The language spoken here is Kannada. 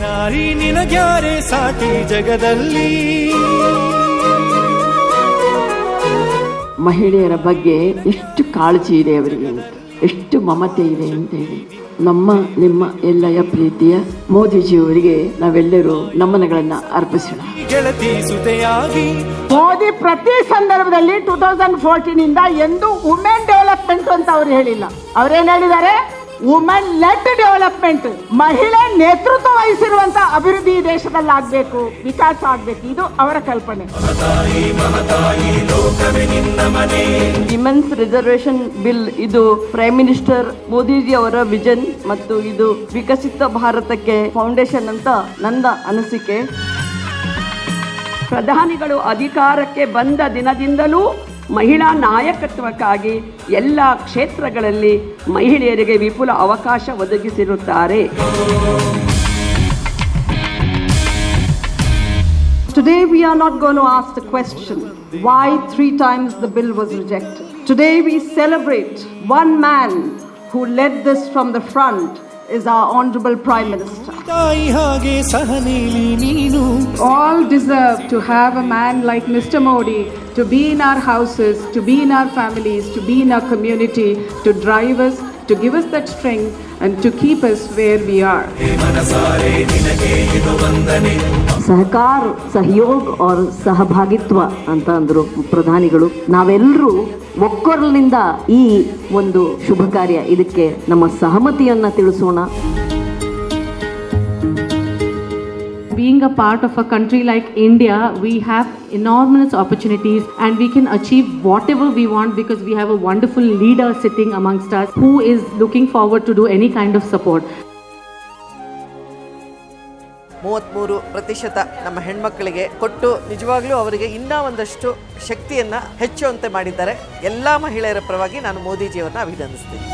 ನಾರಿ ನಿನಗ್ಯಾರೆ ಸಾಟಿ ಜಗದಲ್ಲಿ. ಮಹಿಳೆಯರ ಬಗ್ಗೆ ಎಷ್ಟು ಕಾಳಜಿ ಇದೆ ಅವರಿಗೆ, ಎಷ್ಟು ಮಮತೆ ಇದೆ ಅಂತ ಹೇಳಿ ನಿಮ್ಮ ಎಲ್ಲಯ ಪ್ರೀತಿಯ ಮೋದಿಜಿಯವರಿಗೆ ನಾವೆಲ್ಲರೂ ನಮನಗಳನ್ನ ಅರ್ಪಿಸೋಣ. ಗೆಳತಿ ಸುತೆಯಾಗಿ ಮೋದಿ ಪ್ರತಿ ಸಂದರ್ಭದಲ್ಲಿ 2014 ಇಂದ ಎಂದು ವುಮೆನ್ ಡೆವಲಪ್ಮೆಂಟ್ ಅಂತ ಅವ್ರು ಹೇಳಿಲ್ಲ. ಅವ್ರೇನ್ ಹೇಳಿದ್ದಾರೆ? ವುಮೆನ್ ಲೆಡ್ ಡೆವಲಪ್ಮೆಂಟ್, ಮಹಿಳೆ ನೇತೃತ್ವ ವಹಿಸಿರುವಂತ ಅಭಿವೃದ್ಧಿ ದೇಶದಲ್ಲಿ ಆಗ್ಬೇಕು, ವಿಕಾಸ ಆಗ್ಬೇಕು, ಇದು ಅವರ ಕಲ್ಪನೆ. ವಿಮೆನ್ಸ್ ರಿಸರ್ವೇಶನ್ ಬಿಲ್ ಇದು ಪ್ರೈಮ್ ಮಿನಿಸ್ಟರ್ ಮೋದಿಜಿ ಅವರ ವಿಷನ್ ಮತ್ತು ಇದು ವಿಕಸಿತ ಭಾರತಕ್ಕೆ ಫೌಂಡೇಶನ್ ಅಂತ ನನ್ನ ಅನಿಸಿಕೆ. ಪ್ರಧಾನಿಗಳು ಅಧಿಕಾರಕ್ಕೆ ಬಂದ ದಿನದಿಂದಲೂ ಮಹಿಳಾ ನಾಯಕತ್ವಕ್ಕಾಗಿ ಎಲ್ಲ ಕ್ಷೇತ್ರಗಳಲ್ಲಿ ಮಹಿಳೆಯರಿಗೆ ವಿಪುಲ ಅವಕಾಶ ಒದಗಿಸಿರುತ್ತಾರೆ. Today we are not going to ask the question why 3 times the bill was rejected. Today we celebrate one man who led this from the front is our Honorable Prime Minister. ತಾಯಿ ಹಾಗೆ ಸಹನೇಲಿ ನೀನು. All deserve to have a man like Mr. Modi to be in our houses, to be in our families, to be in our community, to drive us, to give us that strength and to keep us where we are. ಸಹಕಾರ, ಸಹಯೋಗ और ಸಹಭಾಗಿತ್ವ ಅಂತ ಅಂದರು ಪ್ರಧಾನಿಗಳು. ನಾವೆಲ್ಲರೂ ಒಕ್ಕೊರಲಿನಿಂದ ಈ ಒಂದು ಶುಭ ಕಾರ್ಯ ಇದಕ್ಕೆ ನಮ್ಮ ಸಹಮತಿಯನ್ನ ತಿಳಿಸೋಣ. Being a part of a country like India, we have enormous opportunities and we can achieve whatever we want because we have a wonderful leader sitting amongst us who is looking forward to do any kind of support. 33% ನಮ್ಮ ಹೆಣ್ಮಕ್ಕಳಿಗೆ ಕೊಟ್ಟು ನಿಜವಾಗ್ಲೂ ಅವರಿಗೆ ಇನ್ನೂ ಒಂದಷ್ಟು ಶಕ್ತಿಯನ್ನು ಹೆಚ್ಚುವಂತೆ ಮಾಡಿದ್ದಾರೆ. ಎಲ್ಲ ಮಹಿಳೆಯರ ಪರವಾಗಿ ನಾನು ಮೋದಿಜಿಯವರನ್ನ ಅಭಿನಂದಿಸ್ತೀನಿ.